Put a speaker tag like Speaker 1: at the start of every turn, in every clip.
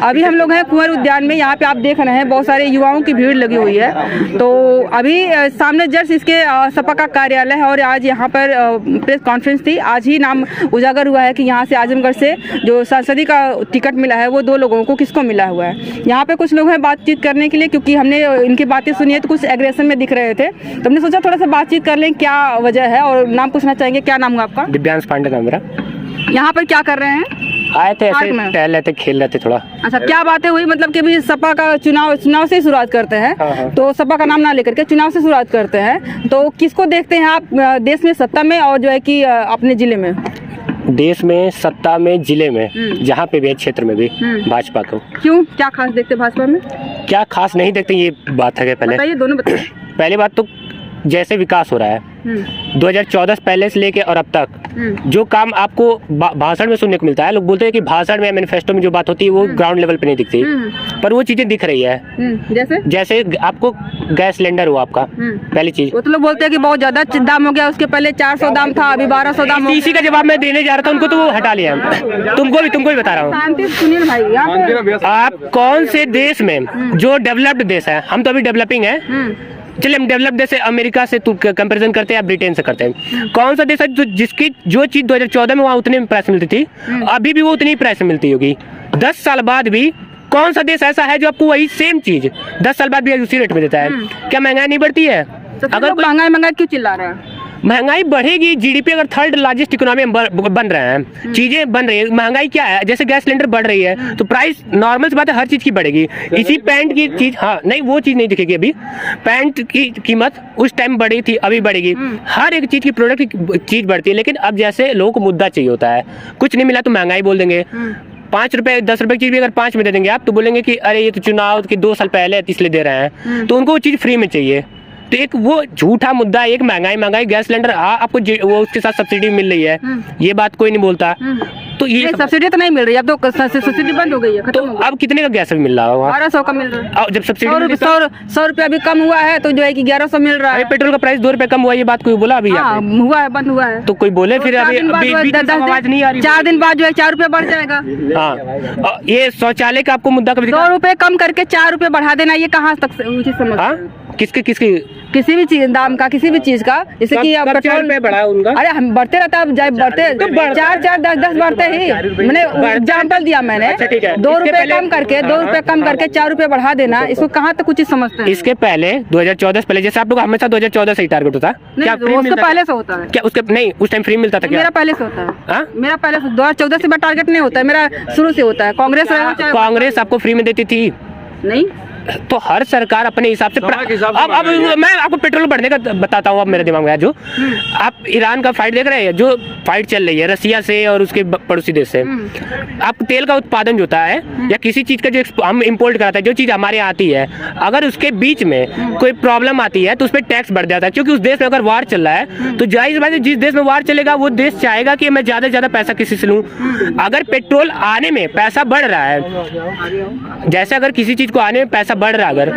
Speaker 1: अभी हम लोग हैं कुंवर उद्यान में। यहाँ पे आप देख रहे हैं बहुत सारे युवाओं की भीड़ लगी हुई है। तो अभी सामने जस्ट इसके सपा का कार्यालय है और आज यहाँ पर प्रेस कॉन्फ्रेंस थी। आज ही नाम उजागर हुआ है कि यहाँ से आजमगढ़ से जो सांसदीय का टिकट मिला है वो 2 लोगों को किसको मिला हुआ है। यहाँ पे कुछ लोग हैं बातचीत करने के लिए, क्योंकि हमने इनकी बातें सुनी है तो कुछ एग्रेशन में दिख रहे थे, तो हमने सोचा थोड़ा सा बातचीत कर लें क्या वजह है। और नाम पूछना चाहेंगे, क्या नाम हुआ आपका?
Speaker 2: दिव्यांश पांडे नाम मेरा।
Speaker 1: यहाँ पर क्या कर रहे हैं?
Speaker 2: आए थे ऐसे टहल रहे थे, खेल रहे थे थोड़ा।
Speaker 1: अच्छा, क्या बातें हुई? मतलब कि अभी सपा का चुनाव से शुरुआत करते हैं।
Speaker 2: हाँ।
Speaker 1: तो सपा का नाम ना लेकर के चुनाव से शुरुआत करते हैं, तो किसको देखते हैं आप देश में सत्ता में और जो है कि अपने जिले में?
Speaker 2: देश में, सत्ता में, जिले में, जहाँ पे भी क्षेत्र में भी भाजपा को।
Speaker 1: क्यों, क्या खास देखते भाजपा में?
Speaker 2: क्या खास नहीं देखते, ये बात है। पहले
Speaker 1: बताइए, दोनों बताइए।
Speaker 2: पहली बात तो जैसे विकास हो रहा है 2014 पहले से लेके और अब तक जो काम आपको भाषण में सुनने को मिलता है। लोग बोलते हैं कि भाषण में, मैनिफेस्टो में जो बात होती है वो ग्राउंड लेवल पे नहीं दिखती, पर वो चीजें दिख रही है। जैसे आपको गैस सिलेंडर हुआ आपका, पहली चीज
Speaker 1: वो तो लोग बोलते हैं कि बहुत ज्यादा दाम हो गया, उसके पहले 400 दाम था, अभी 1200 दाम।
Speaker 2: इसी का जवाब मैं देने जा रहा था उनको, तो वो हटा लिया। तुमको भी बता रहा हूँ।
Speaker 1: सुनील भाई,
Speaker 2: आप कौन से देश में, जो डेवलप्ड देश है, हम तो अभी डेवलपिंग है, चलिए हम डेवलप देश से अमेरिका से कंपैरिजन करते हैं या ब्रिटेन से करते हैं, कौन सा देश है जिसकी जो चीज 2014 में वहाँ उतने में प्राइस मिलती थी, अभी भी वो उतनी प्राइस में मिलती होगी? 10 साल बाद भी कौन सा देश ऐसा है जो आपको वही सेम चीज 10 साल बाद भी उसी रेट में देता है? क्या महंगाई नहीं बढ़ती है?
Speaker 1: अगर महंगाई क्यों चिल्ला रहा है?
Speaker 2: महंगाई बढ़ेगी, जीडीपी अगर 3rd लार्जेस्ट इकोनॉमी बन रहे हैं, चीजें बन रही है, महंगाई क्या है? जैसे गैस सिलेंडर बढ़ रही है तो प्राइस नॉर्मल सी बात है, हर चीज की बढ़ेगी। इसी पैंट की चीज, हाँ नहीं वो चीज नहीं दिखेगी अभी। पैंट की कीमत उस टाइम बढ़ी थी, अभी बढ़ेगी। हर एक चीज की प्रोडक्ट की चीज बढ़ती है, लेकिन अब जैसे लोगों को मुद्दा चाहिए होता है, कुछ नहीं मिला तो महंगाई बोल देंगे। 5 रुपए 10 रुपए की चीज भी अगर 5 में दे देंगे आप, तो बोलेंगे कि अरे ये तो चुनाव के 2 साल पहले इसलिए दे रहे हैं, तो उनको वो चीज फ्री में चाहिए। तो एक वो झूठा मुद्दा, एक महंगाई गैस सिलेंडर आपको वो उसके साथ सब्सिडी मिल रही है, ये बात कोई नहीं बोलता। तो ये
Speaker 1: सब्सिडी तो नहीं मिल रही, अब तो सब्सिडी बंद हो गई है।
Speaker 2: तो अब कितने का गैस मिल रहा है?
Speaker 1: 1200 का मिल रहा है।
Speaker 2: जब सब्सिडी
Speaker 1: 100 रुपया भी कम हुआ है तो जो है कि 1100 मिल रहा है।
Speaker 2: पेट्रोल का प्राइस 2 रुपए कम हुआ, ये बात कोई बोला अभी?
Speaker 1: हुआ है, बंद हुआ है।
Speaker 2: तो कोई बोले फिर अभी आवाज नहीं आ रही।
Speaker 1: 4 दिन बाद जो है 4 रुपया बढ़ जाएगा।
Speaker 2: हाँ, ये शौचालय का आपको मुद्दा कभी
Speaker 1: 2 रुपए कम करके 4 रुपए बढ़ा देना, ये कहाँ तक उचित समझ?
Speaker 2: किसके
Speaker 1: किसी भी चीज दाम का, किसी भी चीज का, जैसे कि
Speaker 2: पेट्रोल पे बढ़ा उनका।
Speaker 1: अरे हम बढ़ते रहता है, जब बढ़ते 4 10 बढ़ते ही, मैंने एग्जाम्पल दिया मैंने। 2 रुपए कम करके 4 रुपए बढ़ा देना, इसको कहाँ तक उचित समझते हैं? इसके
Speaker 2: पहले 2014 पहले जैसे आप लोग हमेशा 2014 से ही टारगेट होता है क्या?
Speaker 1: उसके पहले से होता है क्या?
Speaker 2: उसके नहीं, उस टाइम फ्री मिलता था क्या?
Speaker 1: मेरा पहले से होता है। मेरा पहले 2014 से टारगेट नहीं होता है, मेरा शुरू से होता है।
Speaker 2: कांग्रेस आपको फ्री में देती थी?
Speaker 1: नहीं,
Speaker 2: तो हर सरकार अपने हिसाब से। अब मैं आपको पेट्रोल बढ़ने का बताता हूँ। अब मेरे दिमाग में जो आप ईरान का फाइट देख रहे हैं, जो फाइट चल रही है रसिया से और उसके पड़ोसी देश से, आप तेल का उत्पादन जो होता है या किसी चीज का जो हम इम्पोर्ट कराते हैं, जो चीज हमारे यहाँ आती है, अगर उसके बीच में कोई प्रॉब्लम आती है तो उस पर टैक्स बढ़ जाता है, क्योंकि उस देश में अगर वार चल रहा है तो जाहिर बात है जिस देश में वार चलेगा वो देश चाहेगा कि मैं ज्यादा से ज्यादा पैसा किसी से लूं। अगर पेट्रोल आने में पैसा बढ़ रहा है, जैसे अगर किसी चीज को आने में पैसा बढ़ रहा है अगर,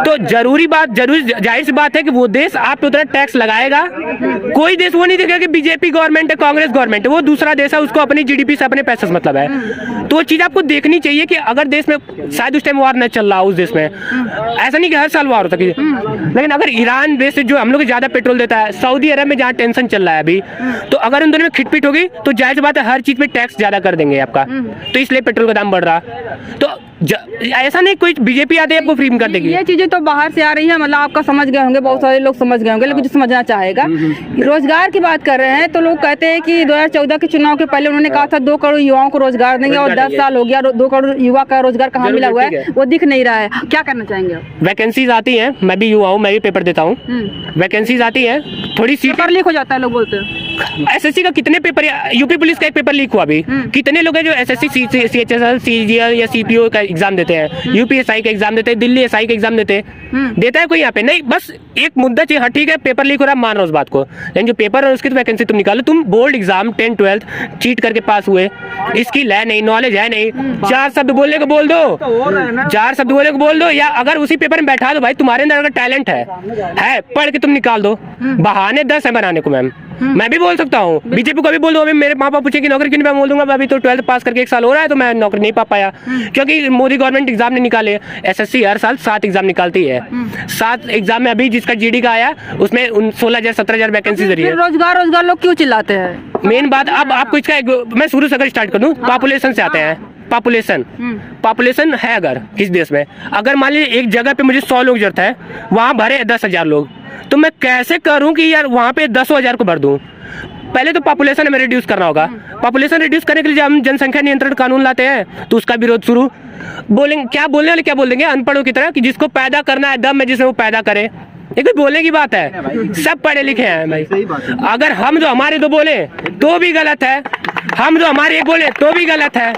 Speaker 2: तो जरूरी जाहिर सी बात है कि वो देश आप पे उतना टैक्स लगाएगा। कोई देश वो नहीं देखेगा कि बीजेपी गवर्नमेंट है, कांग्रेस गवर्नमेंट है, वो दूसरा देश है, उसको अपनी जीडीपी से अपने पैसे से मतलब है। तो वो चीज आपको देखनी चाहिए कि अगर देश में शायद उस टाइम वार न चल रहा उस देश में, ऐसा नहीं कि हर साल वार होता है, लेकिन अगर ईरान देश जो हम लोग ज्यादा पेट्रोल देता है, सऊदी अरब में जहाँ टेंशन चल रहा है अभी, तो अगर उन दोनों में खिटपिट होगी तो जाहिर सी बात है हर चीज पे टैक्स ज्यादा कर देंगे आपका, तो इसलिए पेट्रोल का दाम बढ़ रहा। तो ऐसा नहीं कोई बीजेपी आते आपको फ्री में कर देगी।
Speaker 1: ये चीजें तो बाहर से आ रही है, मतलब आपका समझ गए होंगे, बहुत सारे लोग समझ गए होंगे, लेकिन जो समझना चाहेगा। रोजगार की बात कर रहे हैं तो लोग कहते हैं कि 2014 के चुनाव के पहले उन्होंने कहा था 2 करोड़ युवाओं को रोजगार देंगे, और 10 साल हो गया, 2 करोड़ युवा का रोजगार कहाँ मिला हुआ है? वो दिख नहीं रहा है। क्या करना चाहेंगे आप?
Speaker 2: वैकेंसीज आती है, मैं भी युवा हूँ, मैं भी पेपर देता हूँ, वैकेंसीज आती है, थोड़ी सीट
Speaker 1: पेपर लीक हो जाता है, लोग बोलते हैं।
Speaker 2: एसएससी का कितने पेपर, यूपी पुलिस का एक पेपर लीक हुआ अभी, कितने लोग हैं जो एसएससी सीएचएसएल सीजीएल या सीपीओ का एग्जाम देते हैं, यूपीएसआई का एग्जाम देते हैं, दिल्ली एसआई का एग्जाम देते हैं, देता है कोई यहाँ पे? नहीं, बस एक मुद्दा चाहिए। हाँ ठीक है, पेपर लीक हो रहा है, मान रहा हूँ उस बात को, लेकिन जो पेपर है उसकी तो वैकेंसी तुम निकालो। तुम board exam 10th 12th cheat करके पास हुए, स्किल है नहीं, नॉलेज है नहीं, 4 शब्द बोलने को बोल दो, 4 शब्द बोलने को बोल दो, या अगर उसी पेपर में बैठा दो भाई, तुम्हारे अंदर अगर टैलेंट है पढ़ के तुम निकाल दो। बहाने 10 है बनाने को मैम। मैं भी बोल सकता हूँ, बीजेपी को भी बोल दो। अभी मेरे माँ बाप पूछे कि नौकरी क्यों नहीं, मैं बोल दूंगा अभी तो 12th पास करके 1 साल हो रहा है तो मैं नौकरी नहीं पा पाया, क्योंकि मोदी गवर्नमेंट एग्जाम नहीं निकाले। एसएससी हर साल 7 एग्जाम निकालती है, 7 एग्जाम में अभी जिसका जीडी का आया उसमें 16,000 17,000 वैकेंसी जरिए।
Speaker 1: रोजगार लोग क्यों चिल्लाते हैं?
Speaker 2: मेन बात, अब आपको इसका मैं शुरू से अगर स्टार्ट कर दूं, पॉपुलेशन से आते हैं। पॉपुलेशन है अगर किस देश में, अगर मान लीजिए एक जगह पे मुझे 100 लोग जरूरत है, वहां भरे 10,000 लोग, तो मैं कैसे करूं कि यार वहां पे 10,000 को भर दूं? पहले तो पॉपुलेशन हमें रिड्यूस करना होगा। पॉपुलेशन रिड्यूस करने के लिए हम जनसंख्या नियंत्रण कानून लाते हैं, तो उसका विरोध शुरू। बोलेंगे क्या, बोलने वाले क्या बोल देंगे अनपढ़ों की तरह कि जिसको पैदा करना है दम में जिसे वो पैदा करे। ये कोई बोलने की बात है? सब पढ़े लिखे हैं भाई। अगर हम जो हमारे दो बोले तो भी गलत है, हम जो हमारे एक बोले तो भी गलत है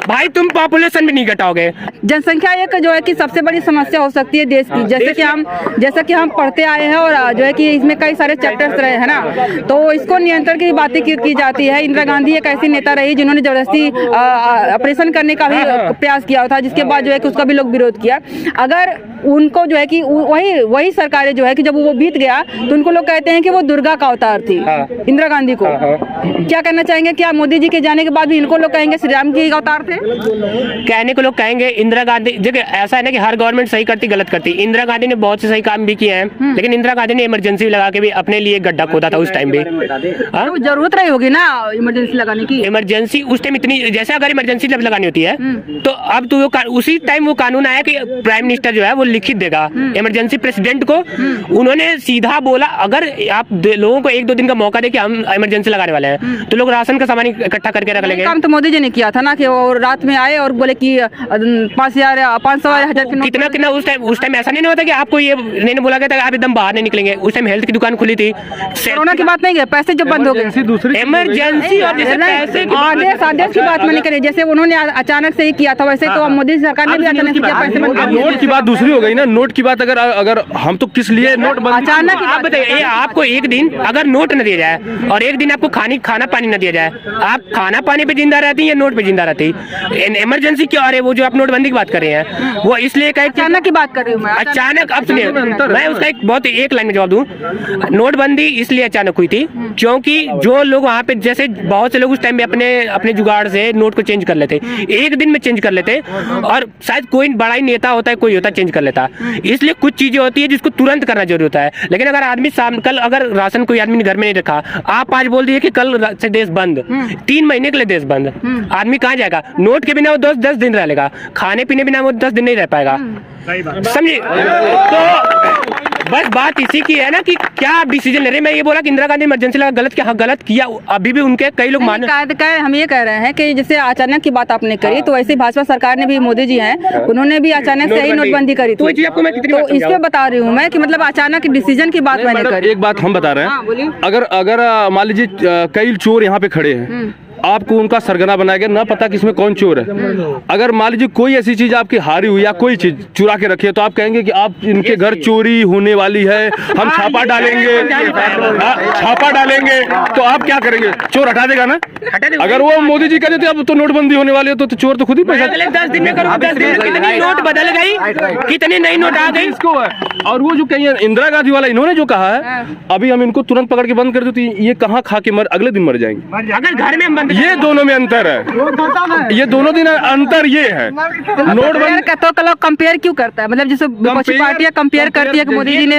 Speaker 2: भाई। तुम पॉपुलेशन भी नहीं घटाओगे।
Speaker 1: जनसंख्या एक जो है कि सबसे बड़ी समस्या हो सकती है देश की, जैसे कि हम पढ़ते आए हैं और जो है कि इसमें कई सारे चैप्टर्स रहे हैं ना, तो इसको नियंत्रण की बातें की जाती है। इंदिरा गांधी एक ऐसी नेता रही जिन्होंने जबरदस्ती ऑपरेशन करने का भी प्रयास किया था, जिसके बाद जो है कि उसका भी लोग विरोध किया। अगर उनको जो है कि वही सरकारें जो है कि जब वो बीत गया तो उनको लोग कहते हैं कि वो दुर्गा का अवतार थी, इंदिरा गांधी को। क्या कहना चाहेंगे, क्या मोदी जी के जाने के बाद भी इनको लोग कहेंगे श्री राम के अवतार थे?
Speaker 2: कहने को लोग कहेंगे। इंदिरा गांधी, देखिए ऐसा है ना कि हर गवर्नमेंट सही करती गलत करती। इंदिरा गांधी ने बहुत से सही काम भी किए हैं, लेकिन इंदिरा गांधी ने इमरजेंसी लगा के भी अपने लिए गड्ढा खोदा था उस टाइम भी।
Speaker 1: तो जरूरत रही होगी ना इमरजेंसी लगाने की।
Speaker 2: इमरजेंसी उस टाइम इतनी, जैसे अगर इमरजेंसी जब लगानी होती है तो अब तो उसी टाइम वो कानून आया कि प्राइम मिनिस्टर जो है वो लिखित देगा इमरजेंसी प्रेसिडेंट को। उन्होंने सीधा बोला अगर आप लोगों को 1-2 दिन का मौका दे कि हम इमरजेंसी लगाने वाले हैं तो लोग राशन का सामान इकट्ठा करके रख लेंगे।
Speaker 1: काम तो मोदी जी ने किया था ना कि वो रात में आए और बोले कि 5,000 500,000
Speaker 2: कितना उस टाइम ऐसा नहीं होता कि आपको ये नहीं बोला गया था आप एकदम बाहर नहीं निकलेंगे। उस टाइम हेल्थ की दुकान खुली थी।
Speaker 1: कोरोना की बात नहीं है, पैसे जब बंद हो गए
Speaker 2: इमरजेंसी और
Speaker 1: आदेश की बात मैंने करी, जैसे उन्होंने अचानक से ही किया था वैसे तो मोदी सरकार ने भी अचानक से पैसे बंद कर दिए।
Speaker 3: नोट की बात दूसरी हो गई ना। नोट की बात अगर हम तो किस लिए नोट
Speaker 2: अचानक आप बताइए, आपको एक दिन अगर नोट न दिया जाए और एक दिन आपको खाना पानी न दिया जाए, आप खाना पानी पे जिंदा रहती है या नोट पे जिंदा रहती? इमरजेंसी क्यों आ रही है? वो जो आप नोटबंदी की बात कर रहे हैं वो इसलिए
Speaker 1: अचानक की बात कर रही हूँ मैं।
Speaker 2: अचानक, अब सुनिए मैं उसका एक लाइन में जवाब दूं। नोटबंदी इसलिए अचानक हुई थी क्योंकि जो लोग वहाँ पे, जैसे बहुत से लोग उस टाइम में अपने जुगाड़ से नोट को चेंज कर लेते, एक दिन में चेंज कर लेते, और शायद कोई बड़ा ही नेता होता है, कोई होता चेंज कर लेता। इसलिए कुछ चीजें होती है जिसको तुरंत करना जरूरी होता है। लेकिन अगर आदमी कल अगर राशन कोई आदमी ने घर में नहीं रखा, आप आज बोल दिए कि कल से देश बंद, 3 महीने के लिए देश बंद, आदमी कहाँ जाएगा? नोट के बिना वो 10 दिन रह लेगा, खाने पीने बिना वो 10 दिन नहीं रह पाएगा। समझिए? तो बस बात इसी की है ना कि क्या आप डिसीजन ले रहे हैं। मैं ये बोला कि इंदिरा गांधी इमरजेंसी लगा, गलत किया। अभी भी उनके कई लोग मान,
Speaker 1: हम ये कह रहे हैं कि जैसे अचानक की बात आपने करी, तो वैसे भाजपा सरकार ने भी, मोदी जी हैं, उन्होंने भी अचानक से ही नोटबंदी करी थी। तो इस पे बता रही हूँ मैं कि मतलब अचानक डिसीजन की बात मैंने करी।
Speaker 3: एक बात हम बता रहे हैं, अगर मान लीजिए कई चोर यहाँ पे खड़े हैं, आपको उनका सरगना बनाया गया, ना पता किसमें कौन चोर है। अगर मान लीजिए कोई ऐसी चीज आपकी हारी हुई या कोई चीज चुरा के रखी है तो आप कहेंगे कि आप इनके घर चोरी होने वाली है, हम छापा डालेंगे, तो आप क्या करेंगे? चोर हटा देगा ना। अगर वो मोदी जी कहते थे अब तो नोटबंदी होने वाली है तो चोर तो खुद ही पैसा
Speaker 2: 10 दिन में करो। 10 दिन में कितनी नोट बदल गई, कितनी नई नोट आ गई
Speaker 3: इसको। और वो जो कहीं इंदिरा गांधी वाला इन्होंने जो कहा है, अभी हम इनको तुरंत पकड़ के बंद कर दो तो ये कहाँ खा के अगले दिन मर जाएंगे।
Speaker 2: अगर घर में बंद,
Speaker 3: ये दोनों में अंतर है, ये दोनों दिन अंतर ये है।
Speaker 1: नोटबंदी का तो लोग कंपेयर क्यों करता है? मतलब जैसे विपक्षी पार्टियां कंपेयर करती है कि मोदी जी ने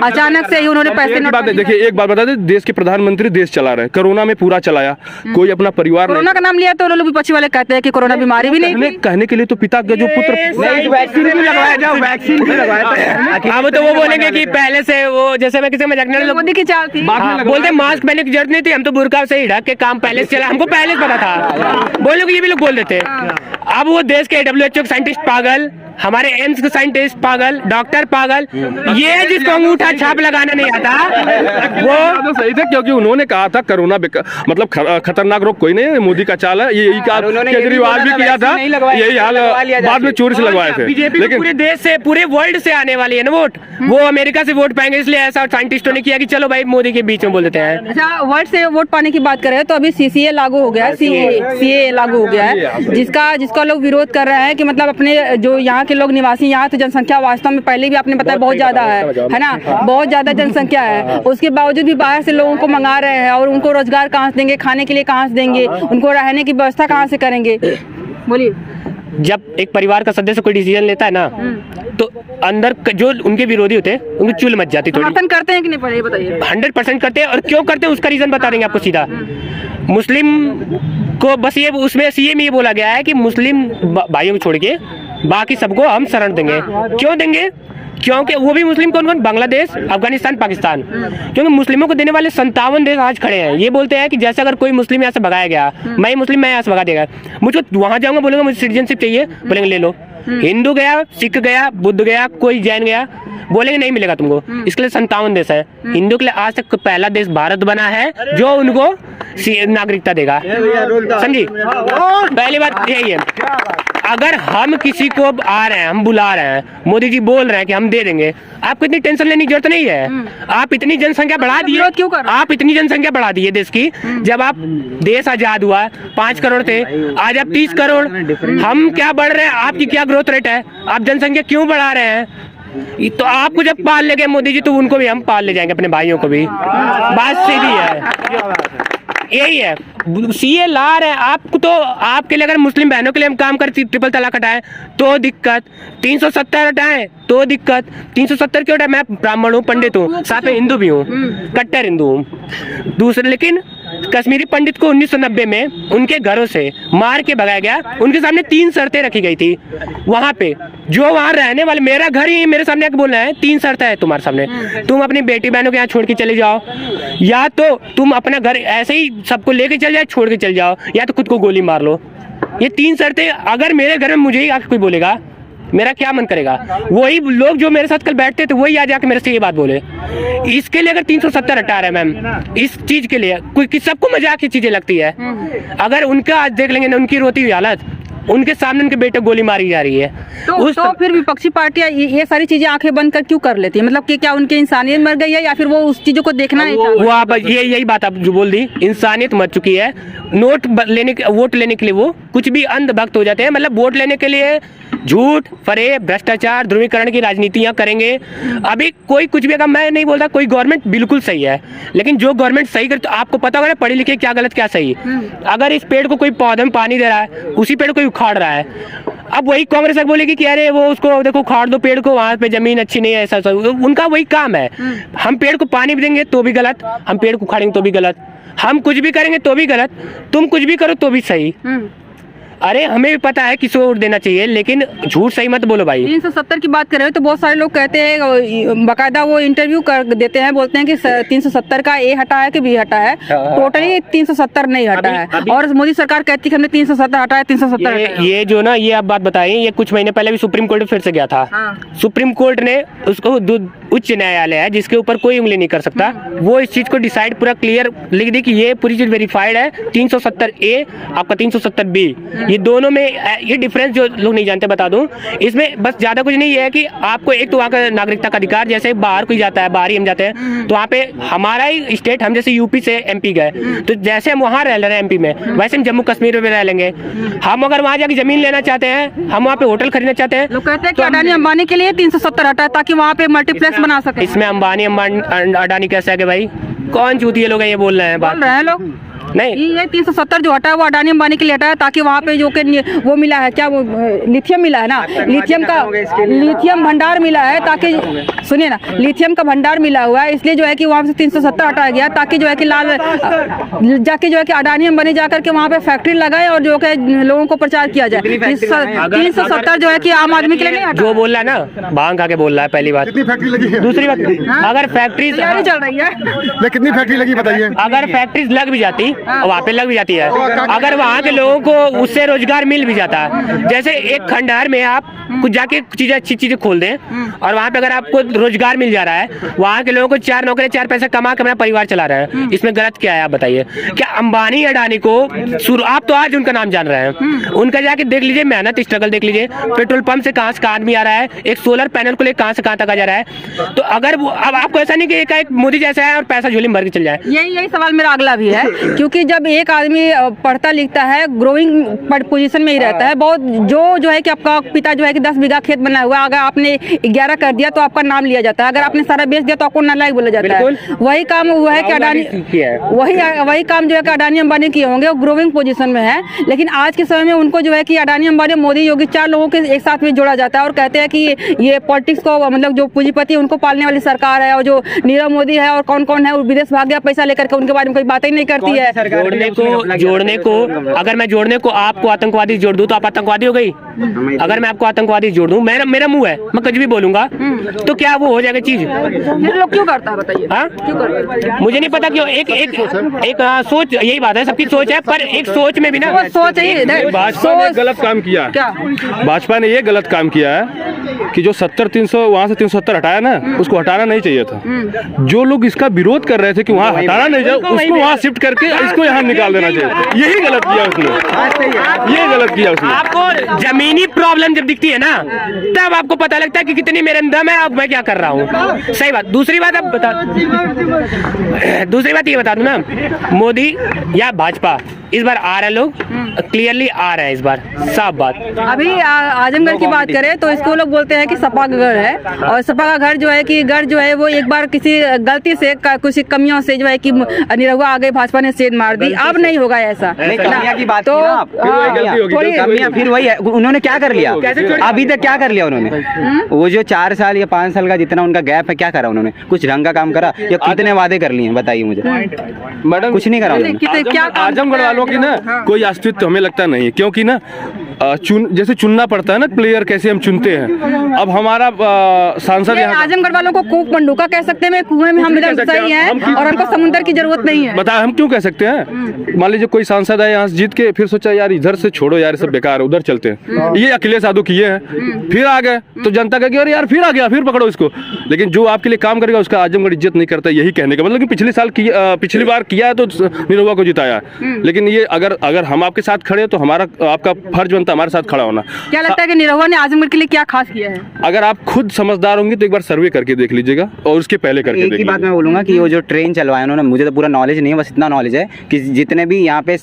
Speaker 1: अचानक से ही उन्होंने पैसे
Speaker 3: बात। देखिए एक बात बता दें, देश के प्रधानमंत्री देश चला रहे, कोरोना में पूरा चलाया, कोई अपना परिवार,
Speaker 1: कोरोना का नाम लिया तो लोग विपक्षी वाले कहते हैं कि कोरोना बीमारी भी नहीं।
Speaker 3: कहने के लिए तो पिता का जो पुत्र
Speaker 2: वैक्सीन भी लगवाया, अब तो वो बोलेंगे कि पहले से वो, जैसे मैं किसी मजाक में,
Speaker 1: मोदी की चाल थी,
Speaker 2: बोलते मास्क पहनने की जरूरत नहीं थी, हम तो बुर्का से ही ढक के काम पहले से चला, हमको पहले पता था। बोलो कि ये भी लोग बोल देते। अब वो देश के WHO साइंटिस्ट पागल, हमारे एम्स के साइंटिस्ट पागल, डॉक्टर पागल, ये जिसको अंगूठा छाप लगाना नहीं आता वो
Speaker 3: तो सही थे, क्योंकि उन्होंने कहा था कोरोना मतलब खतरनाक रोग कोई नहीं है, मोदी का चाल है। यही केजरीवाल भी किया था, यही हाल बाद में चोरी से लगवाए थे।
Speaker 2: बीजेपी पूरे देश से, पूरे वर्ल्ड से आने वाली है ना वोट, वो अमेरिका से वोट पाएंगे, इसलिए ऐसा साइंटिस्टों ने किया कि चलो भाई मोदी के बीच में बोल देते हैं।
Speaker 1: अच्छा, वर्ल्ड से वोट पाने की बात करें तो अभी CCA लागू हो गया है, CA लागू हो गया है, जिसका लोग विरोध कर रहे हैं कि मतलब अपने जो यहाँ यहाँ के लोग निवासी, यहाँ तो जनसंख्या वास्तव में पहले भी आपने बताया बहुत ज़्यादा है ना, बहुत ज़्यादा जनसंख्या है। उसके बावजूद भी बाहर से लोगों को मंगा रहे हैं, और उनको रोजगार कहाँ से देंगे, खाने के लिए कहाँ से देंगे, उनको रहने की व्यवस्था कहाँ से करेंगे? बोलिए।
Speaker 2: जब एक परिवार का सदस्य कोई डिसीजन लेता है ना, तो अंदर जो उनके विरोधी होते हैं उनकी चुल मच जाती, थोड़ी
Speaker 1: समर्थन करते हैं कि नहीं, पहले बताइए।
Speaker 2: 100% करते हैं, और क्यों करते हैं उसका रीजन बता देंगे आपको सीधा। मुस्लिम को बस ये उसमें सीए में ये बोला गया है कि मुस्लिम भाइयों को छोड़ के बाकी सबको हम शरण देंगे। क्यों देंगे? क्योंकि वो भी मुस्लिम कौन कौन? बांग्लादेश, अफगानिस्तान, पाकिस्तान। क्योंकि मुस्लिमों को देने वाले 57 देश आज खड़े हैं। ये बोलते हैं कि जैसे अगर कोई मुस्लिम यहाँ से भगाया गया, मैं मुस्लिम, मैं यहाँ से भगा देगा, मुझको वहां जाऊंगा, बोलूंगा मुझे सिटीजनशिप चाहिए, बोलेंगे ले लो। हिंदू गया, सिख गया, बुद्ध गया, कोई जैन गया, बोलेंगे नहीं मिलेगा तुमको। इसके लिए 57 देश है। हिंदू के लिए आज तक पहला देश भारत बना है जो उनको नागरिकता देगा। समझी? पहली बात यही है। अगर हम किसी को आ रहे हैं, हम बुला रहे हैं, मोदी जी बोल रहे हैं कि हम दे देंगे, आपको इतनी टेंशन लेने की जरूरत नहीं है। आप इतनी जनसंख्या बढ़ा दिए, आप इतनी जनसंख्या बढ़ा दी है देश की। जब आप देश आजाद हुआ 5 करोड़ थे, आज आप 30 करोड़। हम क्या बढ़ रहे हैं? आपकी क्या ग्रोथ रेट है? आप जनसंख्या क्यों बढ़ा रहे हैं? तो आपको जब पाल ले गए मोदी जी, तो उनको भी हम पाल ले जाएंगे, अपने भाइयों को भी। बात सीधी है, यही है। सीए ला रहे हैं आपको, तो आपके लिए अगर मुस्लिम बहनों के लिए हम काम करते, ट्रिपल तलाक हटाए तो दिक्कत, 370 हटाए तो दिक्कत। 370 क्यों हटाए? मैं ब्राह्मण हूँ, पंडित हूँ, साथ में हिंदू भी हूँ, कट्टर हिंदू हूँ। दूसरे, लेकिन कश्मीरी पंडित को 1990 में उनके घरों से मार के भगाया गया। उनके सामने 3 शर्तें रखी गई थी। वहां पे जो वहां रहने वाले, मेरा घर ही मेरे सामने आके बोल रहे हैं 3 शर्तें है तुम्हारे सामने, तुम अपनी बेटी बहनों के यहाँ छोड़ के चले जाओ, या तो तुम अपना घर ऐसे ही सबको लेके चल जाओ, छोड़ के चल जाओ, या तो खुद को गोली मार लो। ये 3 शर्तें अगर मेरे घर में मुझे ही आके कोई बोलेगा, मेरा क्या मन करेगा? वही लोग जो मेरे साथ कल बैठते थे वही आ जाके मेरे से ये बात बोले। इसके लिए अगर 370 हटा रहे हैं मैम, इस चीज के लिए कोई सबको मजाक की चीजें लगती है। अगर उनका आज देख लेंगे ना, उनकी रोती हुई हालत, उनके सामने उनके बेटे गोली मारी जा रही है,
Speaker 1: तो फिर विपक्षी पार्टियां ये सारी चीजें आंखें बंद कर क्यों कर लेती है? मतलब कि क्या उनकी इंसानियत मर गई है, या फिर वो उस चीजों को देखना नहीं चाहते?
Speaker 2: वो आप यही बात आप जो बोल दी, इंसानियत मर चुकी है। वोट लेने के लिए वो कुछ भी अंधभक्त हो जाते हैं। मतलब वोट लेने के लिए झूठ, फरेब, भ्रष्टाचार, ध्रुवीकरण की राजनीतियां करेंगे। अभी कोई कुछ भी, अगर मैं नहीं बोलता कोई गवर्नमेंट बिल्कुल सही है, लेकिन जो गवर्नमेंट सही करे, तो आपको पता होगा ना पढ़े लिखे क्या गलत क्या सही। अगर इस पेड़ को कोई पौधे में पानी दे रहा है, उसी पेड़ को उखाड़ रहा है, अब वही कांग्रेस बोलेगी कि अरे वो उसको देखो उखाड़ दो पेड़ को, वहां पे जमीन अच्छी नहीं है, ऐसा उनका वही काम है। हम पेड़ को पानी भी देंगे तो भी गलत, हम पेड़ को उखाड़ेंगे तो भी गलत, हम कुछ भी करेंगे तो भी गलत, तुम कुछ भी करो तो भी सही। अरे हमें भी पता है किसी को वोट देना चाहिए, लेकिन झूठ सही मत बोलो भाई।
Speaker 1: 370 की बात कर रहे हो तो बहुत सारे लोग कहते हैं, बाकायदा वो इंटरव्यू कर देते हैं, बोलते हैं कि 370 का ए हटा है कि बी हटा है, टोटली 370 नहीं हटा है। और मोदी सरकार कहती है कि हमने 370 हटाया, 370
Speaker 2: ये जो ना, ये आप बात बताई, ये कुछ महीने पहले भी सुप्रीम कोर्ट फिर से गया था। सुप्रीम कोर्ट ने उसको, उच्च न्यायालय है जिसके ऊपर कोई उंगली नहीं कर सकता, वो इस चीज को डिसाइड पूरा क्लियर लिख दी कि ये पूरी चीज वेरीफाइड है। 370 ए आपका 370 बी, ये दोनों में ये डिफरेंस जो लोग नहीं जानते बता दूं, इसमें बस ज्यादा कुछ नहीं है कि आपको एक तो वहाँ का नागरिकता का अधिकार, जैसे बाहर कोई जाता है, बाहर ही हम जाते हैं, तो वहाँ पे हमारा ही स्टेट, हम जैसे यूपी से एमपी गए, तो जैसे हम वहाँ रह रहे हैं एमपी में, वैसे हम जम्मू कश्मीर में रह लेंगे। हम अगर वहाँ जाके जमीन लेना चाहते हैं, हम वहाँ पे होटल खरीदना चाहते हैं,
Speaker 1: लोग कहते हैं कि अडानी अंबानी के लिए 370 हटा है ताकि वहाँ पे मल्टीप्लेक्स बना सके।
Speaker 2: इसमें अंबानी अडानी कैसे आगे भाई? कौन चूतिए लोग ये बोल रहे हैं?
Speaker 1: बोल रहे हैं लोग
Speaker 2: नहीं,
Speaker 1: ये 370 जो हटा है वो अडानी अंबानी के लिए हटा है ताकि वहाँ पे जो कि वो मिला है, क्या वो लिथियम मिला है ना, लिथियम भंडार मिला है, ताकि सुनिए ना, लिथियम का भंडार मिला हुआ है, इसलिए जो है कि वहाँ से 370 हटाया गया, ताकि जो है कि जाके जो है कि अडानी अंबानी जाकर के वहाँ पे फैक्ट्री लगाए और जो है लोगों को प्रचार किया जाए। 370 जो है कि आम आदमी के लिए नहीं हटा।
Speaker 2: जो बोल रहा है ना, भांग खा के बोल रहा है, पहली बात। दूसरी बात, अगर फैक्ट्री
Speaker 1: चल रही है,
Speaker 4: कितनी फैक्ट्री लगी बताइए?
Speaker 2: अगर फैक्ट्रीज लग भी जाती, वहाँ पे लग भी जाती है, अगर वहाँ के लोगों को उससे रोजगार मिल भी जाता, जैसे एक खंडहर में आप कुछ जाके चीजें, अच्छी चीजें खोल दें, और वहाँ पे अगर आपको रोजगार मिल जा रहा है, वहाँ के लोगों को 4 नौकरी 4 पैसा कमा के अपना परिवार चला रहे हैं, इसमें गलत क्या है आप बताइए? क्या अंबानी अडानी को आप तो आज उनका नाम जान रहे हैं, उनका जाके देख लीजिए, मेहनत स्ट्रगल देख लीजिए, पेट्रोल पंप से कहाँ से कहाँ आदमी आ रहा है, एक सोलर पैनल को लेकर कहाँ से कहाँ तक आ जा रहा है। तो अगर अब आपको ऐसा नहीं कि एक मोदी जैसा है और पैसा झोली में भर के चल जाए।
Speaker 1: यही सवाल मेरा अगला भी है, क्योंकि क्योंकि जब एक आदमी पढ़ता लिखता है, ग्रोइंग पोजीशन में ही रहता है, बहुत जो है कि आपका पिता जो है कि 10 बीघा खेत बनाया हुआ, अगर आपने 11 कर दिया तो आपका नाम लिया जाता है, अगर आपने सारा बेच दिया तो आपको नालायक बोला जाता है। वही काम हुआ है कि अडानी, वही काम जो है कि अडानी अंबानी किए होंगे, वो ग्रोइंग पोजीशन में है। लेकिन आज के समय में उनको जो है कि अडानी अंबानी मोदी योगी 4 लोगों के एक साथ में जोड़ा जाता है और कहते हैं कि ये पॉलिटिक्स को, मतलब जो पूंजीपति है उनको पालने वाली सरकार है, और जो नीरव मोदी है और कौन कौन है वो विदेश भाग गया पैसा लेकर के, उनके बारे में कोई बातें नहीं करती है।
Speaker 2: जोड़ने को अगर मैं जोड़ने को आपको आतंकवादी जोड़ दूं तो आप आतंकवादी हो गई। अगर मैं आपको आतंकवादी जोड़ दूं, मेरा मुंह है, मैं कुछ भी बोलूंगा तो क्या वो हो जाएगा चीज?
Speaker 1: फिर लोग क्यों करता है बताइए?
Speaker 2: हाँ,
Speaker 1: क्यों करता है?
Speaker 2: मुझे नहीं पता क्यों। एक सोच, यही बात है, सबकी सोच है, पर एक सोच में भी ना
Speaker 1: सोच है।
Speaker 3: भाजपा ने गलत काम किया है।
Speaker 1: क्या
Speaker 3: भाजपा ने ये गलत काम किया है कि जो 70-300 वहाँ से 370 हटाया ना, उसको हटाना नहीं चाहिए था। जो लोग इसका विरोध कर रहे थे कि वहाँ हटाना नहीं चाहिए, उसको वहाँ शिफ्ट करके इसको यहाँ निकाल देना चाहिए। यही गलत किया उसने, ये गलत किया उसने।
Speaker 2: आपको जमीनी प्रॉब्लम जब दिखती है ना, तब आपको पता लगता है कि कितनी मेरे दम है, अब मैं क्या कर रहा हूँ। सही बात। दूसरी बात ये बता दूं ना, मोदी या भाजपा इस बार आ रहे, लोग क्लियरली आ रहे हैं इस बार, साफ बात।
Speaker 1: अभी आजमगढ़ की बात करें तो इसको लोग बोलते हैं कि सपा का घर है, और सपा का घर जो है कि गढ़ जो है वो एक बार किसी गलती से कुछ कमियों से जो है कि निरहुआ आ गए, भाजपा ने सेध मार दी। अब नहीं होगा ऐसा।
Speaker 4: कमियां की बात
Speaker 1: तो
Speaker 4: की ना आप, कमियां फिर वही है। उन्होंने क्या कर लिया अभी तक? क्या कर लिया उन्होंने? वो जो 4 साल या 5 साल का जितना उनका गैप है, क्या करा उन्होंने? कुछ ढंग का काम करा या कितने वादे कर लिए? बताइए मुझे।
Speaker 3: मैडम
Speaker 4: कुछ नहीं करा उन्होंने।
Speaker 1: क्या
Speaker 3: आजमगढ़ वालों की ना कोई अस्तित्व हमें लगता नहीं है, क्योंकि ना जैसे चुनना पड़ता है ना प्लेयर, कैसे हम चुनते हैं। अब हमारा सांसद
Speaker 1: आजमगढ़ वालों को कूक मंडूका कह सकते हैं, कुएं में हम इधर सही हैं और हमको समुद्र की जरूरत नहीं है।
Speaker 3: बता, हम क्यों कह सकते हैं? मान लीजिए कोई सांसद है यहाँ से जीत के, फिर सोचा यार इधर से छोड़ो यार, सब बेकार है, उधर चलते हैं। ये अखिलेश यादव किए हैं, फिर आ गए तो जनता कहेगी अरे यार फिर आ गया, फिर पकड़ो इसको। लेकिन जो आपके लिए काम करेगा उसका आजमगढ़ इज्जत नहीं करता। यही कहने का मतलब कि पिछली बार किया है तो निरहुआ को जिताया। लेकिन ये अगर हम आपके साथ खड़े तो हमारा आपका फर्ज बनता है हमारे साथ खड़ा होना।
Speaker 1: क्या लगता है कि निरहुआ ने आजमगढ़ के लिए क्या खास किया है?
Speaker 3: अगर आप खुद समझदार होंगे तो एक बार सर्वे करके देख लीजिएगा और उसके पहले करके
Speaker 4: एक ही बात मैं बोलूंगा कि वो जो ट्रेन चलवाया उन्होंने, मुझे तो पूरा नॉलेज नहीं है, बस इतना नॉलेज है कि जितने भी यहाँ पे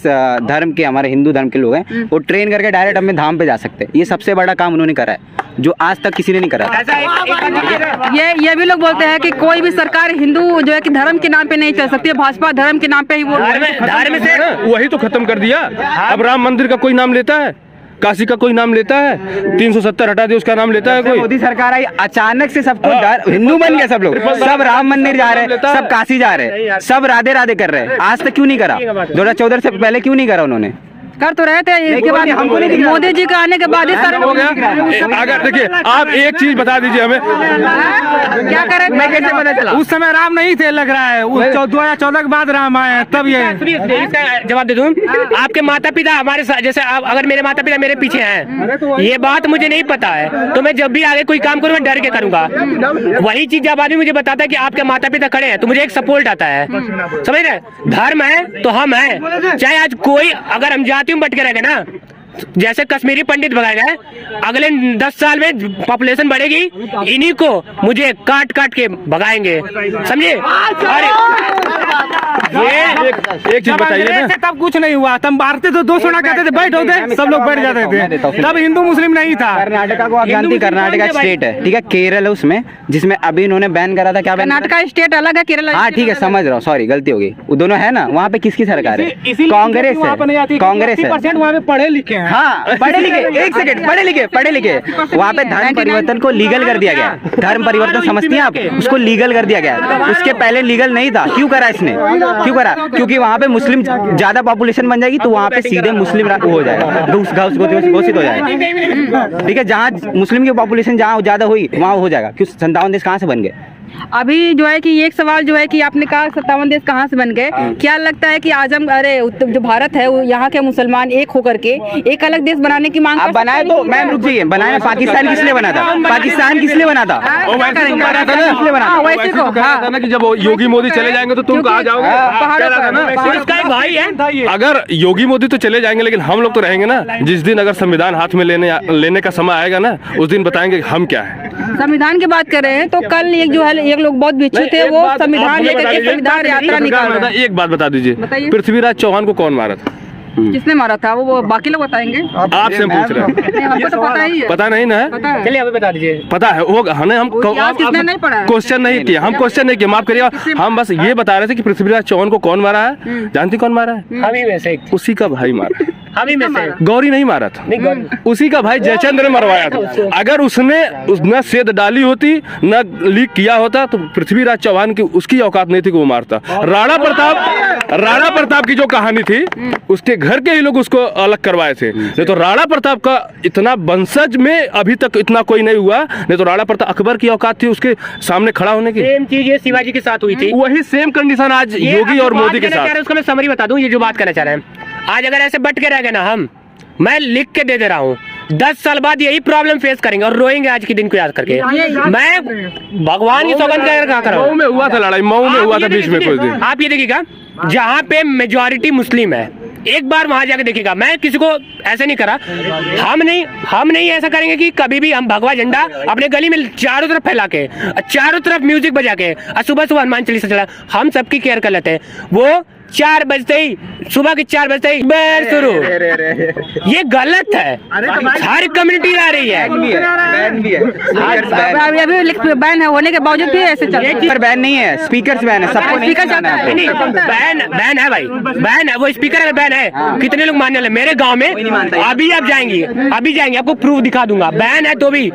Speaker 4: धर्म के, हमारे हिंदू धर्म के लोग हैं, वो ट्रेन करके डायरेक्ट अपने धाम पे जा सकते हैं। ये सबसे बड़ा काम उन्होंने करा है जो आज तक किसी ने नहीं करा।
Speaker 1: ये भी लोग बोलते हैं कि कोई भी सरकार हिंदू जो है कि धर्म के नाम पे नहीं चल सकती है, भाजपा धर्म के नाम पे ही वो
Speaker 2: धर्म से
Speaker 3: वही तो खत्म कर दिया। अब राम मंदिर का कोई नाम लेता है? काशी का कोई नाम लेता है? 370 हटा दिया उसका नाम लेता है कोई?
Speaker 4: मोदी सरकार आई अचानक से सबको हिंदू बन गया, सब लोग, सब राम मंदिर जा रहे हैं, सब काशी जा रहे हैं, सब राधे राधे कर रहे हैं। आज तक क्यों नहीं करा? 2014 से पहले क्यों नहीं करा उन्होंने?
Speaker 1: कर तो रहे थे। इसके बाद हमको नहीं, मोदी जी का आने के बाद
Speaker 3: हो गया। अगर देखिए आप एक चीज बता दीजिए हमें,
Speaker 1: क्या करें, मैं कैसे पता चला?
Speaker 5: उस समय राम नहीं थे, लग रहा है 2014 के बाद राम आए, तब ये
Speaker 2: जवाब दे दूं। आपके माता पिता हमारे साथ, जैसे अगर मेरे माता पिता मेरे पीछे हैं, ये बात मुझे नहीं पता है, तो मैं जब भी आगे कोई काम करूँ मैं डर के करूंगा। वही चीज जब आदमी मुझे बताता है कि आपके माता पिता खड़े हैं, तो मुझे एक सपोर्ट आता है। समझ रहे? धर्म है तो हम हैं, चाहे आज कोई, अगर हम जाति में बट के रह गए ना, जैसे कश्मीरी पंडित भगाए गए, अगले 10 साल में पॉपुलेशन बढ़ेगी, इन्हीं को मुझे काट काट के भगाएंगे। समझे?
Speaker 3: ये एक चीज बताइए ना,
Speaker 5: तब कुछ नहीं हुआ, तब मारते तो 200 ना कहते थे, बैठ होते सब लोग बैठ जाते थे, तब हिंदू मुस्लिम नहीं था।
Speaker 4: कर्नाटका को आप जानती, कर्नाटका स्टेट है, ठीक है, केरल है उसमें, जिसमें अभी इन्होंने बैन करा था। क्या
Speaker 1: कर्नाटका स्टेट अलग है, केरल?
Speaker 4: हाँ ठीक है, समझ रहा हूँ, सॉरी गलती हो गई। वो दोनों है ना, वहाँ पे किसकी सरकार है? कांग्रेस है, कांग्रेस है।
Speaker 5: वहाँ पे पढ़े लिखे हैं।
Speaker 4: हाँ पढ़े लिखे, एक सेकंड, पढ़े लिखे। वहाँ पे धर्म परिवर्तन को लीगल कर दिया गया। धर्म परिवर्तन समझती हैं आप? उसको लीगल कर दिया गया। उसके पहले लीगल नहीं था। क्यों करा इसने? क्यों करा? क्योंकि वहाँ पे मुस्लिम ज्यादा पॉपुलेशन बन जाएगी, तो वहाँ पे सीधे मुस्लिम हो जाएगा, घोषित हो जाएगा। ठीक है, जहाँ मुस्लिम की पॉपुलेशन जहाँ ज्यादा हुई वहाँ हो जाएगा। क्यों 57 देश कहाँ से बन गए?
Speaker 1: अभी जो है कि एक सवाल जो है कि आपने कहा 57 देश कहाँ से बन गए, क्या लगता है कि जो भारत है यहाँ के मुसलमान एक होकर के एक अलग देश बनाने की मांग
Speaker 4: आप बनाए तो मैम रुक जाइए, बनाए पाकिस्तान किस लिए बना था? पाकिस्तान किस लिए बना था?
Speaker 1: वैसे तो
Speaker 3: कहा था ना कि जब योगी मोदी चले जाएंगे तो तुम कहाँ जाओगे?
Speaker 2: इसका एक भाई है।
Speaker 3: अगर योगी मोदी तो चले जाएंगे, लेकिन हम लोग तो रहेंगे ना। जिस दिन अगर संविधान हाथ में लेने का समय आएगा ना, उस दिन बताएंगे हम क्या है।
Speaker 1: संविधान की बात कर रहे हैं तो कल एक जो है एक लोग बहुत भिक्षु थे, वो संविधान लेकर के संविधान यात्रा निकाल रहे हैं।
Speaker 3: एक बात बता दीजिए,
Speaker 1: बताइए।
Speaker 3: पृथ्वीराज चौहान को कौन मारा था?
Speaker 1: किसने मारा था वो बाकी लोग बताएंगे।
Speaker 3: आपसे हम पूछ रहे हैं,
Speaker 1: नहीं, हमको तो पता ही है।
Speaker 3: पता नहीं ना?
Speaker 1: पता है।
Speaker 2: चलिए हमें बता दीजिए।
Speaker 3: पता है वो हमें, हम
Speaker 1: इतिहास किसने नहीं पढ़ा है?
Speaker 3: क्वेश्चन नहीं किया, हम क्वेश्चन नहीं किया, माफ करिए, हम बस ये बता रहे थे कि पृथ्वीराज चौहान को कौन मारा है? जानती कौन मारा है?
Speaker 2: हम ही में से
Speaker 3: उसी का भाई मारा है।
Speaker 2: हम ही में से
Speaker 3: गौरी नहीं मारा था,
Speaker 2: नहीं गौरी।
Speaker 3: उसी का भाई जयचंद्र ने मरवाया था। अगर उसने न सेध डाली होती न लीक किया होता तो पृथ्वीराज चौहान की उसकी औकात नहीं थी कि वो मारता। राणा प्रताप की जो कहानी थी उसके घर के ही लोग उसको अलग करवाए थे, नहीं तो राणा प्रताप का इतना वंशज में अभी तक इतना कोई नहीं हुआ। नहीं तो राणा प्रताप, अकबर की औकात थी उसके सामने खड़ा होने की।
Speaker 2: सेम चीज ये शिवाजी के साथ हुई थी,
Speaker 3: वही सेम कंडीशन आज योगी और मोदी के साथ।
Speaker 2: उसका मैं समरी बता दूं, ये जो बात करना चाह रहे हैं, आज अगर ऐसे बट के रह गए ना हम, मैं लिख के दे रहा हूँ, 10 साल बाद यही प्रॉब्लम फेस करेंगे और रोएंगे आज के दिन को याद करके। मैं भगवान की सौगंध कर
Speaker 3: मऊ में हुआ था लड़ाई, मऊ में हुआ था बीच में कुछ दिन।
Speaker 2: आप ये देखिएगा, जहाँ पे मेजॉरिटी मुस्लिम है, एक बार वहां जाके देखिएगा। मैं किसी को ऐसे नहीं करा, हम नहीं ऐसा करेंगे कि कभी भी हम भगवा झंडा अपने गली में चारों तरफ फैला के, चारों तरफ म्यूजिक बजा के, सुबह सुबह हनुमान चालीसा चला, हम सबकी केयर कर लेते हैं। वो 4 बजते ही, सुबह के 4 बजते ही बैर शुरू, ये गलत है। हर कम्युनिटी आ रही है,
Speaker 1: अभी बैन होने के बावजूद भी ऐसे चल रहा है।
Speaker 4: पर बैन नहीं है, स्पीकर्स बैन है, सबको नहीं
Speaker 1: स्पीकर
Speaker 4: सुनाना
Speaker 1: चलता
Speaker 4: है।
Speaker 1: है।
Speaker 2: बैन है भाई, बैन है, वो स्पीकर अगर बैन है, कितने लोग मानने वाले? मेरे गांव में अभी आप जाएंगे, आपको प्रूफ दिखा दूंगा। बैन है तो भी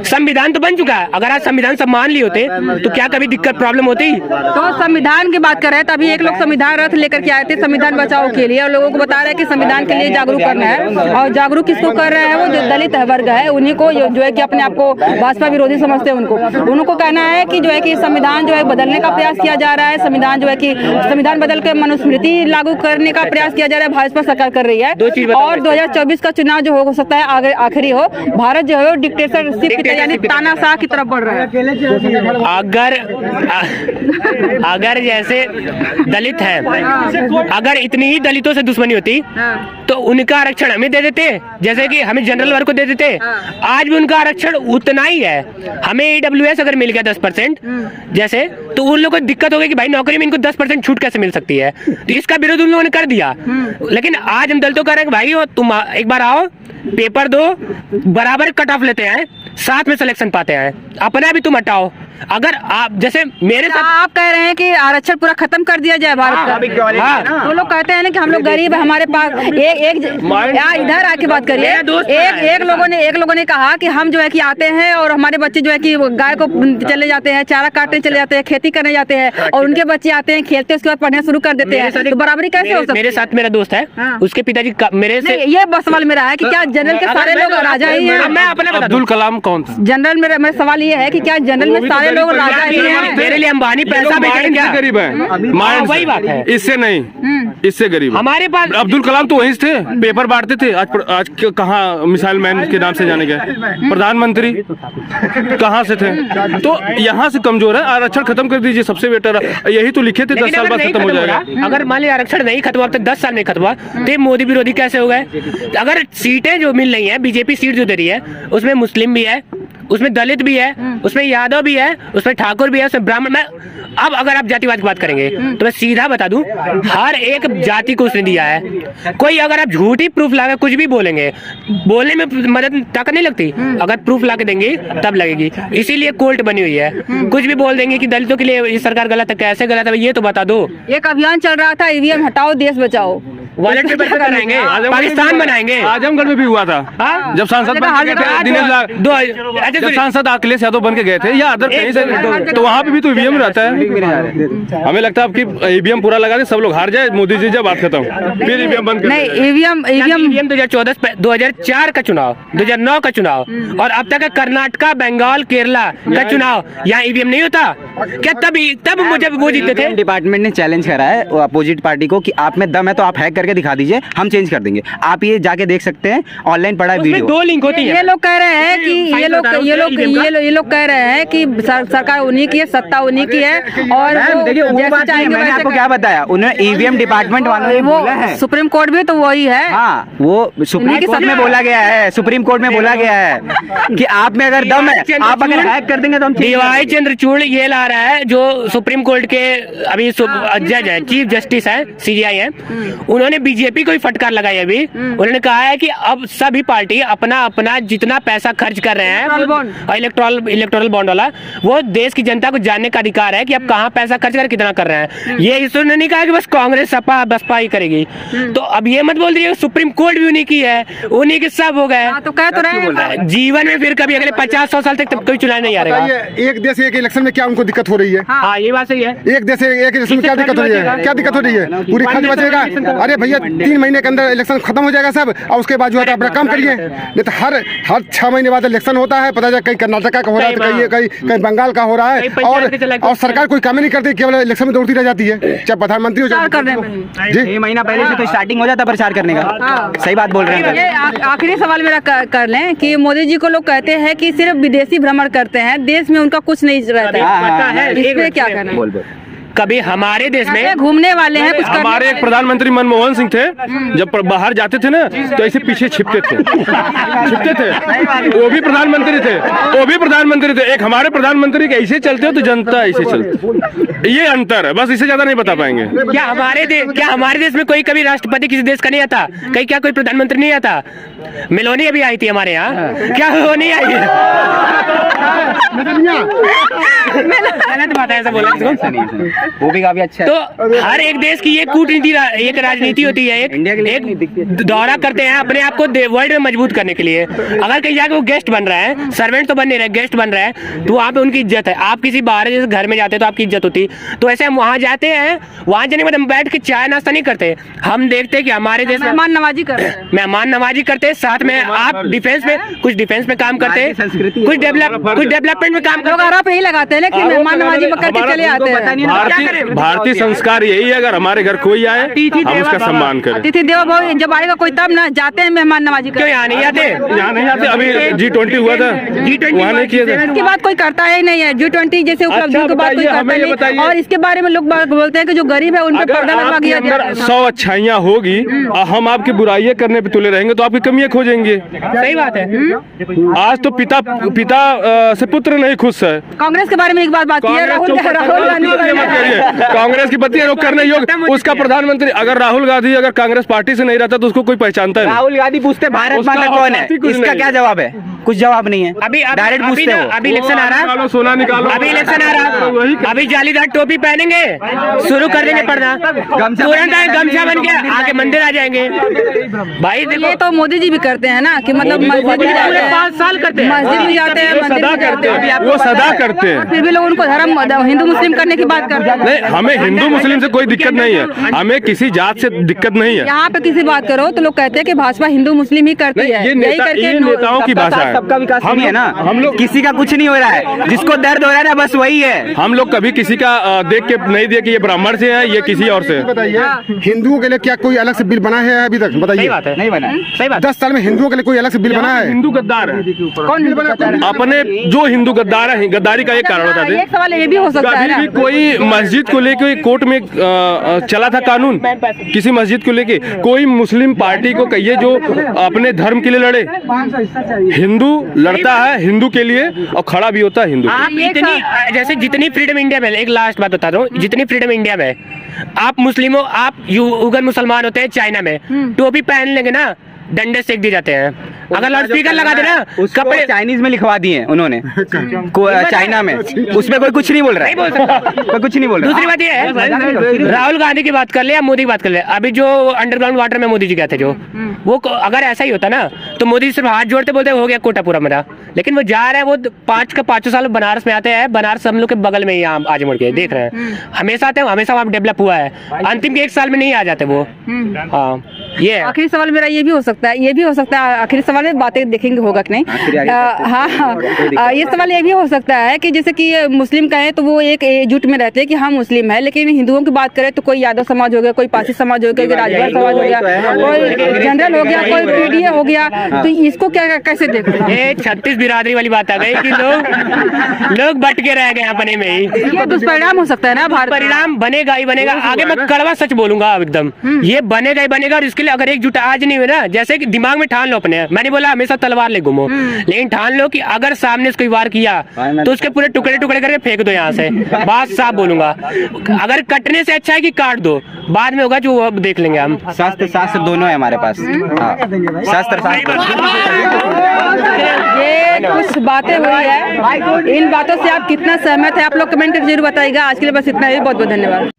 Speaker 2: संविधान तो बन चुका है। अगर आज संविधान सब मान लिए होते तो क्या कभी दिक्कत प्रॉब्लम होती?
Speaker 1: तो संविधान की बात कर रहे हैं, तभी एक लोग संविधान रथ लेकर के आए थे संविधान बचाओ के लिए, और लोगों को बता रहे हैं कि संविधान के लिए जागरूक करना है। और जागरूक किसको कर रहे हैं? वो जो दलित वर्ग है, उन्हीं को जो है कि अपने आप को भाजपा विरोधी समझते हैं, उनको कहना है कि जो है कि संविधान जो है बदलने का प्रयास किया जा रहा है। संविधान जो है कि संविधान बदल के मनुस्मृति लागू करने का प्रयास किया जा रहा है, भाजपा सरकार कर रही है। और 2024 का चुनाव जो हो सकता है आखिरी हो, भारत जो है डिक्टेटरशिप की यानी तानाशाह की तरफ बढ़ रहा है।
Speaker 2: अगर जैसे दलित है, अगर इतनी ही दलितों से दुश्मनी होती तो उनका आरक्षण हमें दे देते, जैसे कि हमें जनरल वर्ग को दे देते। आज भी उनका आरक्षण उतना ही है। हमें EWS अगर मिल गया 10% जैसे, तो उन लोगों को दिक्कत हो गई कि भाई नौकरी में इनको 10% छूट कैसे मिल सकती है। तो इसका विरोध उन लोगों ने कर दिया। लेकिन आज हम दलितों कह रहे हैं कि भाई तुम एक बार आओ, पेपर दो, बराबर कट ऑफ लेते हैं, साथ में सिलेक्शन पाते हैं, अपना भी तुम हटाओ। अगर आप जैसे मेरे साथ
Speaker 1: आप कह रहे हैं कि आरक्षण पूरा खत्म कर दिया जाए भारत का।
Speaker 2: हाँ,
Speaker 1: तो लोग कहते हैं ना कि हम लोग गरीब है, हमारे पास इधर आके बात करिए। एक लोगों ने कहा कि हम जो है कि आते हैं और हमारे बच्चे जो है कि गाय को चले जाते हैं, चारा काटने चले जाते हैं, खेती करने जाते हैं, और उनके बच्चे आते हैं, खेलते उसके बाद पढ़ना शुरू कर देते हैं। तो बराबरी कैसे हो सकती है?
Speaker 2: मेरे साथ मेरा दोस्त है, उसके पिताजी मेरे से
Speaker 1: ये बस सवाल मेरा है कि क्या जनरल के सारे लोग राजा ही हैं?
Speaker 2: मैं अपना
Speaker 3: अब्दुल कलाम कौन था?
Speaker 1: जनरल मेरा सवाल ये है कि क्या जनरल में सारे लोग राजा ही हैं?
Speaker 2: मेरे लिए अंबानी पैसा भेजेंगे क्या?
Speaker 3: गरीब है, माइंड
Speaker 2: वही बात है,
Speaker 3: इससे नहीं, इससे गरीब है।
Speaker 2: हमारे पास
Speaker 3: अब्दुल कलाम तो वहीं थे, पेपर बांटते थे। आज कहाँ मिसाइल मैन के नाम से जाने गए? प्रधानमंत्री कहाँ से थे? तो यहाँ से कमजोर है। आरक्षण खत्म कर दीजिए, सबसे बेटर। यही तो लिखे थे 10 साल बाद खत्म हो जाएगा।
Speaker 2: अगर मान लीजिए आरक्षण नहीं खत्म हुआ, तो 10 साल नहीं खत्म हुआ, तो मोदी विरोधी कैसे हो गए? अगर सीटें जो मिल रही है, बीजेपी सीट जो दे रही है, उसमें मुस्लिम भी है, उसमें दलित भी है, उसमें यादव भी है, उसमें ठाकुर भी है, उसमें ब्राह्मण। मैं अब अगर आप जातिवाद की बात करेंगे तो मैं सीधा बता दूं, हर एक जाति को उसने दिया है। कोई अगर आप झूठी प्रूफ लाकर कुछ भी बोलेंगे, बोलने में मदद ताकत नहीं लगती, अगर प्रूफ लाके देंगे तब लगेगी। इसीलिए कोर्ट बनी हुई है। कुछ भी बोल देंगे कि दलितों के लिए ये सरकार गलत है, कैसे गलत है ये तो बता दो।
Speaker 1: एक अभियान चल रहा था, EVM हटाओ देश बचाओ,
Speaker 2: वॉलेट पेपर पे कराएंगे, पाकिस्तान बनाएंगे।
Speaker 3: आजमगढ़ में भी हुआ था, जब सांसद जब सांसद अखिलेश यादव बन के गए थे या अदर कहीं से, तो वहाँ पे भी तो EVM रहता है। हमें लगता है कि EVM पूरा लगा दे, सब लोग हार जाए, मोदी जी जब बात खत्म, फिर EVM बंद कर।
Speaker 1: नहीं, EVM
Speaker 2: 2004 का चुनाव, 2009 का चुनाव, और अब तक कर्नाटका, बंगाल, केरला का चुनाव, यहाँ EVM नहीं होता क्या? तब मुझे वो जीते थे।
Speaker 4: डिपार्टमेंट ने चैलेंज करा है अपोजिट पार्टी को कि आप में दम है तो आप हैक करके दिखा दीजिए, हम चेंज कर देंगे। आप ये जाके देख सकते हैं, ऑनलाइन पड़ा है वीडियो।
Speaker 2: 2 लिंक होती है।
Speaker 1: ये लोग कह रहे हैं कि ये लोग कह रहे हैं कि सरकार उन्हीं की है, सत्ता उन्हीं की है, और
Speaker 4: देखिए वो बात नहीं है, मैंने आपको क्या बताया, उन्होंने EVM डिपार्टमेंट वालों ने बोला है।
Speaker 1: सुप्रीम कोर्ट भी तो वही है।
Speaker 4: हाँ, वो सुप्रीम कोर्ट में बोला गया है, सुप्रीम कोर्ट में बोला गया है कि आप में अगर दम है, आप अगर हैक कर देंगे तो हम
Speaker 2: DY चंद्रचूड़ ये ला रहा है, जो सुप्रीम कोर्ट के अभी जज है, चीफ जस्टिस है, CJI है, उन्होंने बीजेपी को ही फटकार लगाई। अभी उन्होंने कहा है कि अब सभी पार्टी अपना अपना जितना पैसा खर्च कर रहे हैं इलेक्टोरल बॉन्ड वाला, वो देश की जनता को जानने का अधिकार है कि अब कहाँ पैसा खर्च कर कितना कर रहे हैं। ये इसने नहीं कहा कि बस कांग्रेस सपा बसपा ही करेगी। तो अब ये मत बोल रही है सुप्रीम कोर्ट भी उन्हीं की है, उन्हीं के सब हो गए।
Speaker 1: तो कह तो रहे
Speaker 2: जीवन में फिर कभी अगले 50-100 साल तक कोई चुनाव नहीं आ रहा।
Speaker 6: एक देश एक इलेक्शन में क्या उनको दिक्कत हो रही है?
Speaker 2: हाँ ये बात सही है।
Speaker 6: एक देश एक इलेक्शन में क्या दिक्कत हो रही है? क्या दिक्कत हो रही है? पूरी खर्च बचेगा। अरे भैया 3 महीने के अंदर इलेक्शन खत्म हो जाएगा सब, और उसके बाद जो है अपना काम करिए। नहीं तो हर 6 महीने बाद इलेक्शन होता है, पता चला कहीं कर्नाटक का हो रहा है, कहीं बंगाल का हो रहा है, और सरकार कोई काम नहीं करती, केवल इलेक्शन में दौड़ती रह जाती है, चाहे प्रधानमंत्री हो जाए।
Speaker 4: 6 महीना पहले से तो स्टार्टिंग हो जाता प्रचार करने का। सही बात बोल रहे हैं।
Speaker 1: ये आखिरी सवाल मेरा कर लें कि मोदी जी को लोग कहते हैं कि सिर्फ विदेशी भ्रमण करते हैं, देश में उनका कुछ नहीं रहता है, इस पे क्या कहना है?
Speaker 2: कभी हमारे देश में
Speaker 1: घूमने वाले हैं कुछ
Speaker 3: हमारे एक प्रधानमंत्री मनमोहन सिंह थे, जब बाहर जाते थे ना तो ऐसे पीछे छिपते थे वो भी प्रधानमंत्री थे। एक हमारे प्रधानमंत्री के ऐसे चलते हो तो जनता ऐसे चलती, ये अंतर है, बस इससे ज्यादा नहीं बता पाएंगे।
Speaker 2: क्या हमारे देश में कोई कभी राष्ट्रपति किसी देश का नहीं आता? कहीं क्या कोई प्रधानमंत्री नहीं आता? मेलोनी अभी आई थी हमारे यहाँ, क्या वो नहीं आई? गलत बात है ऐसा बोला इसको।
Speaker 4: वो भी काफी अच्छा है।
Speaker 2: तो हर एक देश की एक कूटनीति, एक राजनीति होती है, एक दौरा करते हैं अपने आप को वर्ल्ड में मजबूत करने के लिए। अगर कहीं जाके वो गेस्ट बन रहा है, सर्वेंट तो बन नहीं रहे, गेस्ट बन रहा है, तो वहाँ पे उनकी इज्जत है। आप किसी बाहर जैसे घर में जाते हैं तो आपकी इज्जत होती, तो ऐसे हम वहाँ जाते हैं, वहाँ जाने के बाद हम बैठ के चाय नाश्ता नहीं करते, हम देखते हैं कि हमारे देश में
Speaker 1: मेहमान नवाजी करते हैं,
Speaker 2: साथ में आप डिफेंस में काम करते हैं, कुछ डेवलपमेंट में काम करते हैं।
Speaker 1: लोग आरोप यही लगाते हैं कि मेहमान नवाजी पकड़ के चले आते हैं।
Speaker 3: भारतीय संस्कार यही है, अगर हमारे घर कोई आए हम उसका सम्मान करें।
Speaker 1: अतिथि देवो भव जब आएगा कोई तब ना जाते हैं मेहमान नवाजी
Speaker 2: क्यों यहाँ नहीं आते?
Speaker 3: अभी G20 हुआ था, वहाँ नहीं किया था।
Speaker 1: इसके बाद कोई करता है नहीं है। G20 जैसे उपलब्धियों के बाद कोई करता नहीं, और इसके बारे में लोग बोलते हैं कि जो गरीब है उन पर पर्दा लगा दिया जाता है।
Speaker 3: 100 अच्छाइयाँ होगी और हम आपकी बुराइयां करने पे तुले रहेंगे तो आपकी कमियां खोजेंगे।
Speaker 2: सही बात है।
Speaker 3: आज तो पिता से पुत्र नहीं खुश है।
Speaker 1: कांग्रेस के बारे में एक बात की है, राहुल गांधी
Speaker 3: कांग्रेस की बत्ती रोक करने योग्य उसका प्रधानमंत्री, अगर राहुल गांधी अगर कांग्रेस पार्टी से नहीं रहता तो उसको कोई पहचानता है।
Speaker 4: राहुल गांधी पूछते भारत माता कौन है, इसका क्या जवाब है? कुछ जवाब नहीं है।
Speaker 2: अभी
Speaker 4: डायरेक्ट पूछते हो।
Speaker 2: अभी इलेक्शन आ रहा है,
Speaker 3: सोना निकालो,
Speaker 2: अभी इलेक्शन आ रहा है, अभी जालीदार टोपी पहनेंगे, शुरू कर देंगे पर्दा, तुरंत गमछा बन के आगे मंदिर आ जाएंगे। भाई देखो
Speaker 1: ये तो मोदी जी भी करते हैं ना, कि मतलब मस्जिद भी जाते हैं,
Speaker 2: 5 साल करते हैं,
Speaker 1: मस्जिद भी जाते हैं, मंदिर भी जाते हैं,
Speaker 3: वो सदा करते हैं।
Speaker 1: फिर भी लोग उनको धर्म हिंदू मुस्लिम करने की बात करते हैं।
Speaker 3: नहीं, हमें हिंदू मुस्लिम से कोई दिक्कत नहीं है, हमें किसी जात से दिक्कत नहीं है।
Speaker 1: यहाँ पे किसी बात करो तो लोग कहते हैं कि भाजपा हिंदू मुस्लिम ही करती है।
Speaker 3: ये नेताओं की भाषा है।
Speaker 4: सबका विकास नहीं है ना, हम लोग किसी का कुछ नहीं हो रहा है, जिसको दर्द हो रहा है ना बस वही है।
Speaker 3: हम लोग कभी किसी का देख के नहीं दिया कि ये ब्राह्मण से है, ये किसी और से।
Speaker 6: बताइए हिंदुओं के लिए क्या कोई अलग से बिल बना है अभी तक? बताइए।
Speaker 4: नहीं बना है।
Speaker 2: सही बात।
Speaker 6: 10 साल में हिंदुओं के लिए कोई अलग से बिल बना है?
Speaker 3: हिंदू गद्दार है।
Speaker 1: कौन बिल बनाता है?
Speaker 3: अपने जो हिंदू गद्दार है, गद्दारी का एक कारण बता दे।
Speaker 1: एक सवाल ये भी हो सकता है
Speaker 3: कभी भी
Speaker 1: ना,
Speaker 3: कोई मस्जिद को लेके कोर्ट में चला था कानून, किसी मस्जिद को लेके कोई मुस्लिम पार्टी को कहिए जो अपने धर्म के लिए लड़े। हिंदू लड़ता है हिंदू के लिए और खड़ा भी होता है हिंदू।
Speaker 2: आप इतनी जैसे जितनी फ्रीडम इंडिया में, एक लास्ट बात बता दूं, जितनी फ्रीडम इंडिया में, आप मुस्लिम हो, आप उगर मुसलमान होते हैं चाइना में, टोपी पहन लेंगे ना डंडे सेक दिए जाते हैं। अगर लाउड स्पीकर लगा देना,
Speaker 4: कपड़े चाइनीज में लिखवा दिए उन्होंने चाइना में, उसमें कोई कुछ नहीं बोल रहा है,
Speaker 2: नहीं बोल सकता,
Speaker 4: कोई कुछ नहीं बोल रहा।
Speaker 2: दूसरी बात ये है, राहुल गांधी की बात कर ले या मोदी की बात कर ले, अभी जो अंडरग्राउंड वाटर में मोदी जी गए थे जो, वो अगर ऐसा ही होता ना तो मोदी सिर्फ हाथ जोड़ते बोलते हो गया कोटा पूरा मेरा, लेकिन वो जा रहे हैं, वो 5 साल बनारस में आते हैं, बनारस हम लोग के बगल में ही आज मुड़ के देख रहे हैं, हमेशा आते हैं, हमेशा वहाँ डेवलप हुआ है, अंतिम के 1 साल में नहीं आ जाते वो। हाँ ये
Speaker 1: आखिरी सवाल मेरा ये भी हो सकता है, आखिरी सवाल में बातें देखेंगे होगा कि नहीं। हाँ, ये सवाल ये भी हो सकता है कि जैसे कि मुस्लिम कहें तो वो एक एकजुट में रहते हैं कि हम मुस्लिम है, लेकिन हिंदुओं की बात करें तो कोई यादव समाज हो गया, कोई पासी समाज हो गया, कोई राजभर समाज हो गया, कोई जनरल हो गया, कोई पीडीए हो गया, तो इसको क्या कैसे देखो?
Speaker 2: ये 36 बिरादरी वाली बात आ गई कि लोग बट के रह गए अपने में ही।
Speaker 1: ये दुष्परिणाम हो सकता है ना, भारत
Speaker 2: परिणाम बनेगा ही बनेगा। आगे मैं कड़वा सच बोलूंगा एकदम, ये बनेगा ही बनेगा और इसके इसके लिए अगर एकजुट आज नहीं हुए ना, जैसे कि दिमाग में ठान लो अपने, मैंने बोला हमेशा तलवार ले घूमो, लेकिन ठान लो कि अगर सामने उसको वार किया तो उसके पूरे टुकड़े टुकड़े करके फेंक दो यहाँ से। बात साफ बोलूंगा, अगर कटने से अच्छा है कि काट दो, बाद में होगा जो अब देख लेंगे हम।
Speaker 4: शास्त्र दोनों है हमारे पास। हाँ, शास्त्र
Speaker 1: ये कुछ बातें हुई है, इन बातों से आप कितना सहमत है आप लोग कमेंट करके जरूर बताइएगा। आज के लिए बस इतना ही, बहुत बहुत धन्यवाद।